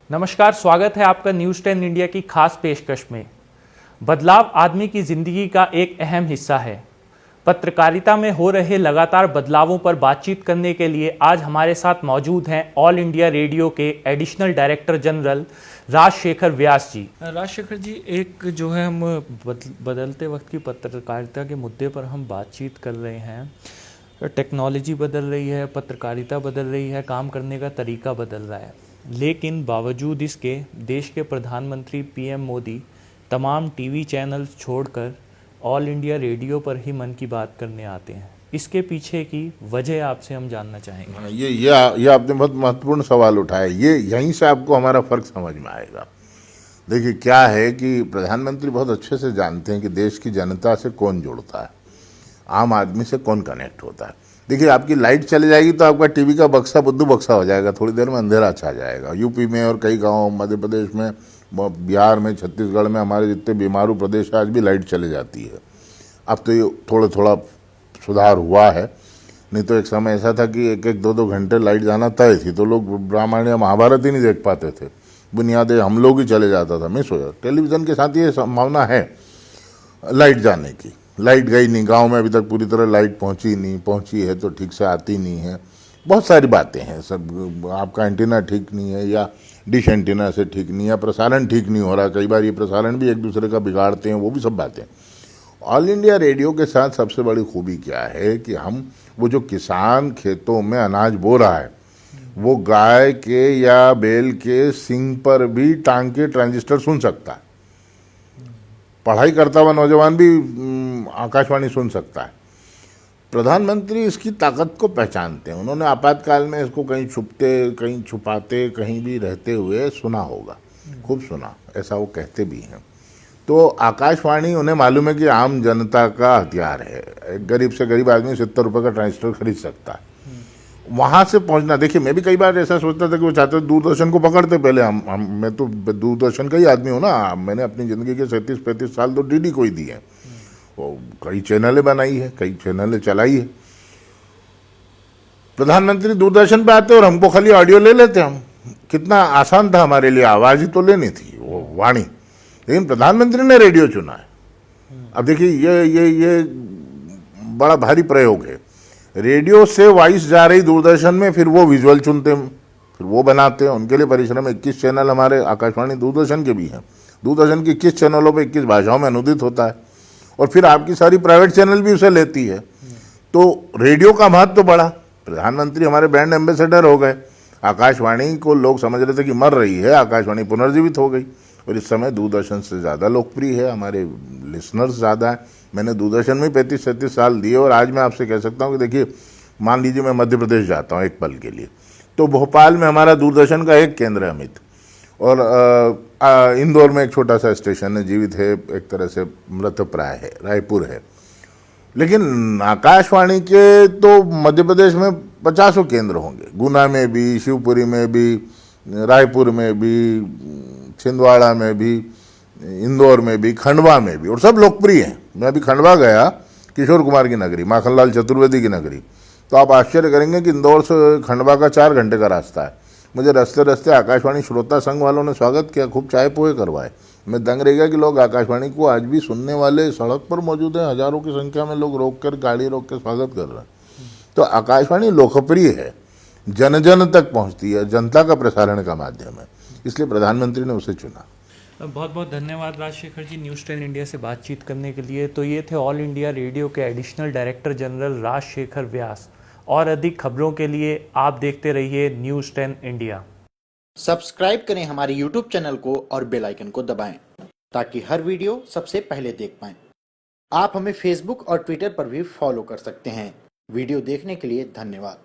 नमस्कार, स्वागत है आपका न्यूज़ 10 इंडिया की खास पेशकश में। बदलाव आदमी की जिंदगी का एक अहम हिस्सा है। पत्रकारिता में हो रहे लगातार बदलावों पर बातचीत करने के लिए आज हमारे साथ मौजूद हैं ऑल इंडिया रेडियो के एडिशनल डायरेक्टर जनरल राजशेखर व्यास जी। राजशेखर जी, एक जो है हम बदलते वक्त की पत्रकारिता के मुद्दे पर हम बातचीत कर रहे हैं। टेक्नोलॉजी बदल रही है, पत्रकारिता बदल रही है, काम करने का तरीका बदल रहा है, लेकिन बावजूद इसके देश के प्रधानमंत्री पीएम मोदी तमाम टीवी चैनल्स छोड़कर ऑल इंडिया रेडियो पर ही मन की बात करने आते हैं। इसके पीछे की वजह आपसे हम जानना चाहेंगे। ये आपने बहुत महत्वपूर्ण सवाल उठाया। ये यहीं से आपको हमारा फर्क समझ में आएगा। देखिए, क्या है कि प्रधानमंत्री बहुत अच्छे से जानते हैं कि देश की जनता से कौन जुड़ता है, आम आदमी से कौन कनेक्ट होता है। देखिए, आपकी लाइट चली जाएगी तो आपका टीवी का बक्सा बुद्धू बक्सा हो जाएगा, थोड़ी देर में अंधेरा छा जाएगा। यूपी में और कई गाँव, मध्य प्रदेश में, बिहार में, छत्तीसगढ़ में, हमारे जितने बीमारू प्रदेश है, आज भी लाइट चली जाती है। अब तो ये थोड़ा सुधार हुआ है, नहीं तो एक समय ऐसा था कि एक एक 2-2 घंटे लाइट जाना तय थी, तो लोग रामायण या महाभारत ही नहीं देख पाते थे। बुनियादी हम लोग ही चले जाता था, मिस हो जाता। टेलीविज़न के साथ ये संभावना है लाइट जाने की। लाइट गई नहीं, गांव में अभी तक पूरी तरह लाइट पहुंची नहीं, पहुंची है तो ठीक से आती नहीं है। बहुत सारी बातें हैं, सब आपका एंटीना ठीक नहीं है, या डिश एंटीना से ठीक नहीं है, प्रसारण ठीक नहीं हो रहा। कई बार ये प्रसारण भी एक दूसरे का बिगाड़ते हैं, वो भी सब बातें। ऑल इंडिया रेडियो के साथ सबसे बड़ी खूबी क्या है कि हम वो जो किसान खेतों में अनाज बो रहा है, वो गाय के या बैल के सींग पर भी टांग के ट्रांजिस्टर सुन सकता है। पढ़ाई करता हुआ नौजवान भी आकाशवाणी सुन सकता है। प्रधानमंत्री इसकी ताकत को पहचानते हैं। उन्होंने आपातकाल में इसको कहीं छुपते, कहीं छुपाते, कहीं भी रहते हुए सुना होगा, खूब सुना, ऐसा वो कहते भी हैं। तो आकाशवाणी, उन्हें मालूम है कि आम जनता का हथियार है। एक गरीब से गरीब आदमी 70 रुपये का ट्रांजिस्टर खरीद सकता है। वहाँ से पहुँचना, देखिए, मैं भी कई बार ऐसा सोचता था कि वो चाहते दूरदर्शन को पकड़ते पहले। मैं तो दूरदर्शन का ही आदमी हूँ ना। मैंने अपनी ज़िंदगी के 37-35 साल तो डीडी को ही दिए हैं। वो कई चैनलें बनाई है, कई चैनलें चलाई है। प्रधानमंत्री दूरदर्शन पे आते और हमको खाली ऑडियो ले लेते। हम कितना आसान था हमारे लिए, आवाज़ ही तो लेनी थी, वो वाणी। लेकिन प्रधानमंत्री ने रेडियो चुना है। अब देखिए, ये बड़ा भारी प्रयोग है। रेडियो से वॉइस जा रही दूरदर्शन में, फिर वो विजुअल चुनते हैं, फिर वो बनाते हैं। उनके लिए परिश्रम। 21 चैनल हमारे आकाशवाणी दूरदर्शन के भी हैं। दूरदर्शन की 21 चैनलों पे 21 भाषाओं में अनुदित होता है, और फिर आपकी सारी प्राइवेट चैनल भी उसे लेती है। तो रेडियो का महत्व तो बढ़ा। प्रधानमंत्री हमारे ब्रांड एम्बेसडर हो गए। आकाशवाणी को लोग समझ रहे थे कि मर रही है, आकाशवाणी पुनर्जीवित हो गई, और इस समय दूरदर्शन से ज़्यादा लोकप्रिय है। हमारे लिसनर्स ज़्यादा हैं। मैंने दूरदर्शन में 35-37 साल दिए, और आज मैं आपसे कह सकता हूँ कि देखिए, मान लीजिए मैं मध्य प्रदेश जाता हूँ एक पल के लिए, तो भोपाल में हमारा दूरदर्शन का एक केंद्र है, अमित, और इंदौर में एक छोटा सा स्टेशन है, जीवित है, एक तरह से मृतप्राय है, रायपुर है। लेकिन आकाशवाणी के तो मध्य प्रदेश में 50 केंद्र होंगे। गुना में भी, शिवपुरी में भी, रायपुर में भी, छिंदवाड़ा में भी, इंदौर में भी, खंडवा में भी, और सब लोकप्रिय हैं। मैं अभी खंडवा गया, किशोर कुमार की नगरी, माखनलाल चतुर्वेदी की नगरी, तो आप आश्चर्य करेंगे कि इंदौर से खंडवा का 4 घंटे का रास्ता है। मुझे रास्ते रास्ते आकाशवाणी श्रोता संघ वालों ने स्वागत किया, खूब चाय पोहे करवाए। मैं दंग रह गया कि लोग आकाशवाणी को आज भी सुनने वाले सड़क पर मौजूद हैं। हजारों की संख्या में लोग रोक कर, गाड़ी रोक कर स्वागत कर रहे हैं। तो आकाशवाणी लोकप्रिय है, जन जन तक पहुँचती है, जनता का प्रसारण का माध्यम है, इसलिए प्रधानमंत्री ने उसे चुना। बहुत बहुत धन्यवाद राजशेखर जी, न्यूज़ 10 इंडिया से बातचीत करने के लिए। तो ये थे ऑल इंडिया रेडियो के एडिशनल डायरेक्टर जनरल राजशेखर व्यास। और अधिक खबरों के लिए आप देखते रहिए न्यूज़ 10 इंडिया। सब्सक्राइब करें हमारे YouTube चैनल को और बेल आइकन को दबाएं ताकि हर वीडियो सबसे पहले देख पाएं। आप हमें Facebook और Twitter पर भी फॉलो कर सकते हैं। वीडियो देखने के लिए धन्यवाद।